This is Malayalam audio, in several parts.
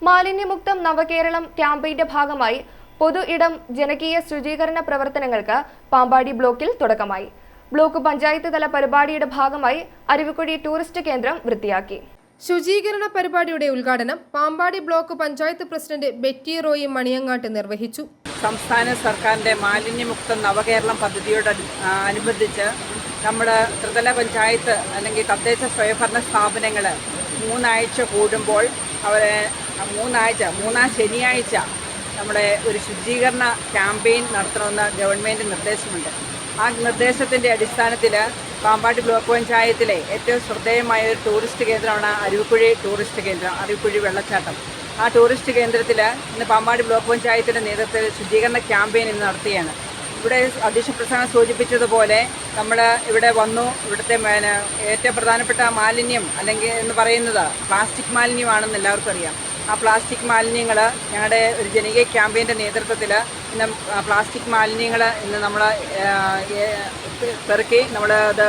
മാലിന്യമുക്തം നവകേരളം ക്യാമ്പയിന്റെ ഭാഗമായി പൊതു ഇടം ജനകീയ ശുചീകരണ പ്രവർത്തനങ്ങൾക്ക് പാമ്പാടി ബ്ലോക്കിൽ തുടക്കമായി. ബ്ലോക്ക് പഞ്ചായത്ത് തല പരിപാടിയുടെ ഭാഗമായി അരുവിക്കുഴി ടൂറിസ്റ്റ് കേന്ദ്രം വൃത്തിയാക്കി. ശുചീകരണ പരിപാടിയുടെ ഉദ്ഘാടനം Pampady block panchayat president Betty Roy Maniyangattu നിർവഹിച്ചു. സംസ്ഥാന സർക്കാരിന്റെ മാലിന്യമുക്ത നവകേരളം പദ്ധതിയോടനുബന്ധിച്ച് നമ്മുടെ ത്രിതല പഞ്ചായത്ത് അല്ലെങ്കിൽ തദ്ദേശ സ്വയംഭരണ സ്ഥാപനങ്ങൾ മൂന്നാഴ്ച കൂടുമ്പോൾ മൂന്നാം ശനിയാഴ്ച നമ്മുടെ ഒരു ശുചീകരണ ക്യാമ്പയിൻ നടത്തണമെന്ന് ഗവൺമെൻറ് നിർദ്ദേശമുണ്ട്. ആ നിർദ്ദേശത്തിൻ്റെ അടിസ്ഥാനത്തിൽ പാമ്പാടി ബ്ലോക്ക് പഞ്ചായത്തിലെ ഏറ്റവും ശ്രദ്ധേയമായ ഒരു ടൂറിസ്റ്റ് കേന്ദ്രമാണ് അരുവിക്കുഴി ടൂറിസ്റ്റ് കേന്ദ്രം, അരുവിക്കുഴി വെള്ളച്ചാട്ടം. ആ ടൂറിസ്റ്റ് കേന്ദ്രത്തിൽ ഇന്ന് പാമ്പാടി ബ്ലോക്ക് പഞ്ചായത്തിൻ്റെ നേതൃത്വത്തിൽ ശുചീകരണ ക്യാമ്പയിൻ ഇന്ന് നടത്തുകയാണ്. ഇവിടെ അധ്യക്ഷ പ്രസംഗം സൂചിപ്പിച്ചതുപോലെ നമ്മൾ ഇവിടെ വന്നു. ഇവിടുത്തെ ഏറ്റവും പ്രധാനപ്പെട്ട മാലിന്യം അല്ലെങ്കിൽ എന്ന് പറയുന്നത് പ്ലാസ്റ്റിക് മാലിന്യമാണെന്ന് എല്ലാവർക്കും അറിയാം. ആ പ്ലാസ്റ്റിക് മാലിന്യങ്ങൾ ഞങ്ങളുടെ ഒരു ജനകീയ ക്യാമ്പയിൻ്റെ നേതൃത്വത്തിൽ ഇന്ന് പ്ലാസ്റ്റിക് മാലിന്യങ്ങൾ ഇന്ന് നമ്മൾ പെറുക്കി നമ്മൾ അത്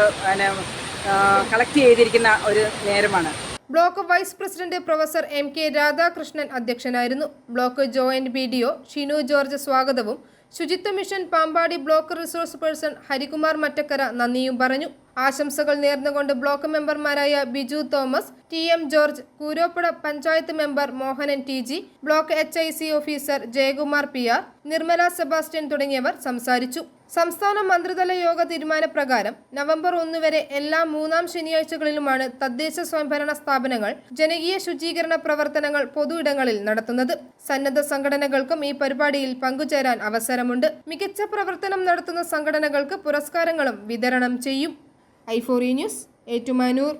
കളക്ട് ചെയ്തിരിക്കുന്ന ഒരു നേരമാണ്. Block vice president professor MK Radhakrishnan അധ്യക്ഷനായിരുന്നു. Block joint BDO Shinu George സ്വാഗതവും ശുചിത്വ mission Pampady block resource person Harikumar Mattakkara നന്ദിയും പറഞ്ഞു. ആശംസകൾ നേർന്നുകൊണ്ട് ബ്ലോക്ക് മെമ്പർമാരായ Biju Thomas, TM George, Kooroppuzha panchayat member Mohanan TG, block HIC officer Jayakumar PR, Nirmala Sebastian തുടങ്ങിയവർ സംസാരിച്ചു. സംസ്ഥാന മന്ത്രിതല യോഗ തീരുമാനപ്രകാരം നവംബർ 1 വരെ എല്ലാ മൂന്നാം ശനിയാഴ്ചകളിലുമാണ് തദ്ദേശ സ്വയംഭരണ സ്ഥാപനങ്ങൾ ജനകീയ ശുചീകരണ പ്രവർത്തനങ്ങൾ പൊതു ഇടങ്ങളിൽ നടത്തുന്നത്. സന്നദ്ധ സംഘടനകൾക്കും ഈ പരിപാടിയിൽ പങ്കുചേരാൻ അവസരമുണ്ട്. മികച്ച പ്രവർത്തനം നടത്തുന്ന സംഘടനകൾക്ക് പുരസ്കാരങ്ങളും വിതരണം ചെയ്യും. i4E news, Ettumanoor.